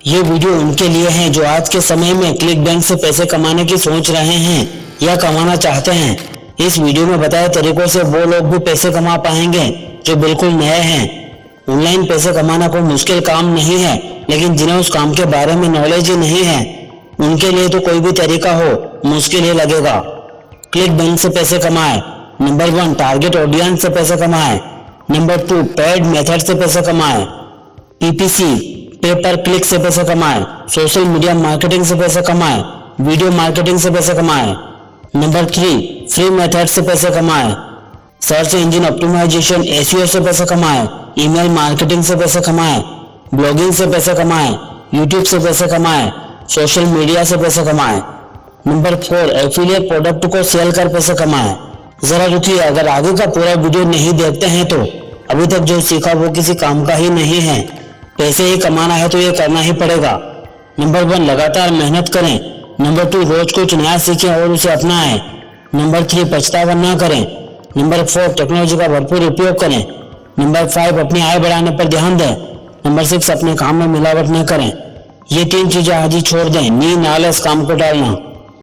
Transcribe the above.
ये वीडियो उनके लिए है जो आज के समय में क्लिक बैंक से पैसे कमाने की सोच रहे हैं या कमाना चाहते हैं। इस वीडियो में बताए तरीकों से वो लोग भी पैसे कमा पाएंगे जो बिल्कुल नए हैं। ऑनलाइन पैसे कमाना कोई मुश्किल काम नहीं है, लेकिन जिन्हें उस काम के बारे में नॉलेज ही नहीं है उनके लिए तो कोई भी तरीका हो मुश्किल ही लगेगा। क्लिक बैंक से पैसे कमाएं। नंबर 1, टारगेट ऑडियंस से पैसे कमाएं। नंबर 2, पेड मेथड से पैसे कमाएं। PPC, पे पर क्लिक से पैसे कमाएं। सोशल मीडिया मार्केटिंग से पैसे कमाएं। वीडियो मार्केटिंग से पैसे कमाएं। नंबर 3, फ्री मेथड से पैसे कमाएं। सर्च इंजन ऑप्टिमाइजेशन SEO से पैसे कमाएं। ईमेल मार्केटिंग से पैसे कमाएं। ब्लॉगिंग से पैसे कमाएं। यूट्यूब से पैसे कमाएं। सोशल मीडिया से पैसे कमाएं। नंबर 4, एफिलिएट प्रोडक्ट को सेल कर पैसे कमाएं। जरा रुकिए, अगर आगे का पूरा वीडियो नहीं देखते हैं तो अभी तक जो सीखा वो किसी काम का ही नहीं है। पैसे ही कमाना है तो ये करना ही पड़ेगा। नंबर 1, लगातार मेहनत करें। नंबर 2, रोज कुछ नया सीखें और उसे अपनाएं। नंबर 3, पछतावा न करें। नंबर 4, टेक्नोलॉजी का भरपूर उपयोग करें। नंबर 5, अपनी आय बढ़ाने पर ध्यान दें। नंबर 6, अपने काम में मिलावट न करें। ये 3 चीजें आज ही छोड़ दें। नींद, आलस, काम को टालना।